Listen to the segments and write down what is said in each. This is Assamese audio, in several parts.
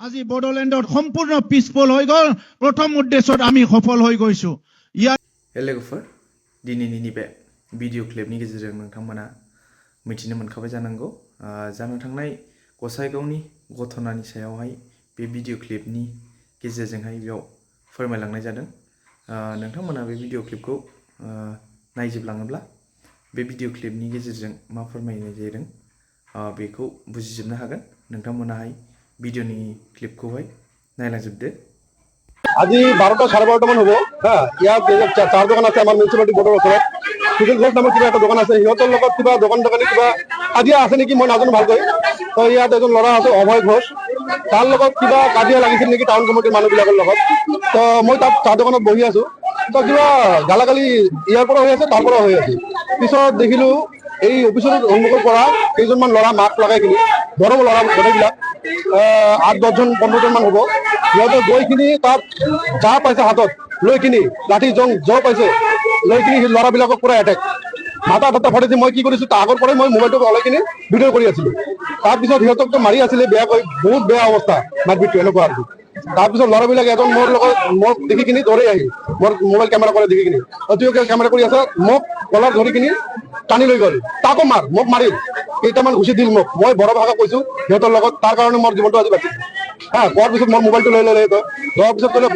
আজি বড়োলেণ্ডত সম্পূৰ্ণ পিছপল হৈ গ'ল প্ৰথম উদ্দেশ্যত আমি সফল হৈ গৈছো लोगोफोर दिनैनि नैबे भिडिअ क्लिपनि गेजेरजों नोंथांमोना मिथिनो मोनखाबाय जानांगौ जानो थांनाय गसाइगावनि घटनानि सायावहाय बे भिडिअ क्लिपनि गेजेरजोंहाय बेयाव फोरमायलांनाय जादों नोंथांमोना बे भिडिअ क्लिपखौ नायजोबलाङोब्ला बे भिडिअ क्लिपनि गेजेरजों मा फोरमायनाय जादों बेखौ बुजिजोबनो हागोन नोंथांमोनाहाय भिडिअनि क्लिपखौहाय नायलांजोबदो আজি 12টা 12:30 মান হ'ব হ্যাঁ ইয়াত চাৰ দোকান আছে আমাৰ মিউনিচিপালিটি বৰ্ডৰ ওচৰত সুনীল ঘোষ নামৰ কিবা এটা দোকান আছে সিহঁতৰ লগত কিবা দোকানী কিবা কাজিয়া আছে নেকি মই নাজানো ভালকৈ তো ইয়াত এজন ল'ৰা আছে অভয় ঘোষ তাৰ লগত কিবা কাজিয়া লাগিছিল নেকি টাউন কমিটিৰ মানুহবিলাকৰ লগত তো মই তাত চাহ দোকানত বহি আছো তো কিবা গালাগালি ইয়াৰ পৰা হৈ আছে তাৰ পৰা হৈ আছে পিছত দেখিলো এই অফিচৰ সন্মুখৰ পৰা কেইজনমান ল'ৰা মাস্ক লগাই কিনি ধৰক ল'ৰা গোটেইবিলাক 8-10জন 15জন মান হ'ব সিহঁতে গৈ কিনি তাত যা পাইছে হাতত লৈ কিনি লাঠি জং পাইছে লৈ কিনি ল'ৰাবিলাকক পুৰা এটেক মাথা ঠাট্টা ফাটিছে মই কি কৰিছো তাৰ আগৰ পৰাই মই মোবাইলটো ওলাই কিনি ভিডিঅ' কৰি আছিলো তাৰপিছত সিহঁতকতো মাৰি আছিলে বেয়াকৈ বহুত বেয়া অৱস্থা মাৰপিটটো এনেকুৱা আৰু তাৰপিছত ল'ৰাবিলাক এজন মোৰ লগত মোক দেখি কিনি ধৰি আহিল মোৰ মোবাইল কেমেৰা কৰে দেখি কিনি তুই কেমেৰা কৰি আছে মোক কলাৰ ধৰি কিনি টানি লৈ গ'ল তাকো মোক মাৰিল কেইটামান ঘুচি দিল মোক মই বড় ভাষা কৈছো সিহঁতৰ লগত তাৰ কাৰণে মোৰ জীৱনটো আজি বাচিল হ্যাঁ কোৱাৰ পিছত মোৰ মোবাইলটো লৈ ল'লে লোৱাৰ পিছত ক'লে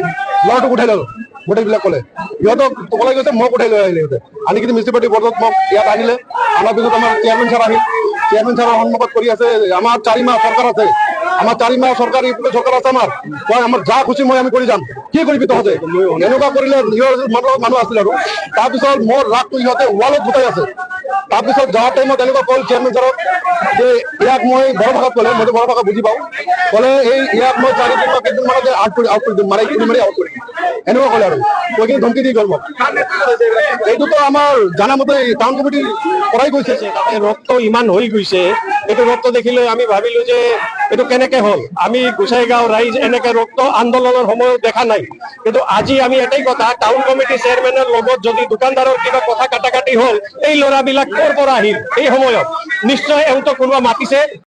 ল'ৰাটোক উঠাই ল'লো গোটেইবিলাক ক'লে সিহঁতক ক'বলৈ গৈছে মোক উঠাই লৈ আহিলে সিহঁতে আনি কিনি মিউনিচিপালিটি বৰ্ডত মোক ইয়াত আহিলে আনাৰ পিছত আমাৰ চেয়াৰমেন ছাৰ আহিল চেয়াৰম্যান সাহেব সন্মুখত কৰি আছে আমাৰ 4 মাহ সৰকাৰ আছে আমাৰ 4 মাহ সৰকাৰ ইউপিএ সৰকাৰ আছে আমাৰ যা খুশি মই আমি কৰি যাম কি কৰিবি তহঁতে এনেকুৱা কৰিলে মানুহ আছিল আৰু তাৰপিছত মোৰ ৰাগটো ইহঁতে ৱালত গুটাই আছে তাৰপিছত যোৱা টাইমত এনেকুৱা কল চেয়াৰমেন ছাৰক যে ইয়াক মই বড় ভাষাত ক'লে মইতো বড় ভাষা বুজি পাওঁ ক'লে এই ইয়াক মই 4 দিন বা কেইদিন মানতে আউট কৰি দিম মাৰি আউট কৰি দিম এনেকুৱা ক'লে আৰু কৈ কিনি ধমকি দি গ'ল মোক এইটোতো আমাৰ জানামতে টাউন কমিটিৰ পৰাই গৈছে ৰক্ত ইমান হৈ গৈছে এইটো ৰক্ত দেখিলে আমি ভাবিলো যে এইটো কেনেকে হল আমি গোসাইগাঁও ৰাইজ এনেকে ৰক্ত আন্দোলনৰ সময়ত দেখা নাই কিন্তু আজি আমি এটাই কথা টাউন কমিটি চেয়াৰমেনৰ লগত যদি দোকানদাৰৰ কিবা কথা কাটাকাটি হল এই ল'ৰাবিলাক ক'ৰ পৰা আহিল এই সময়ত নিশ্চয় এওঁতো কোনোবা মাতিছে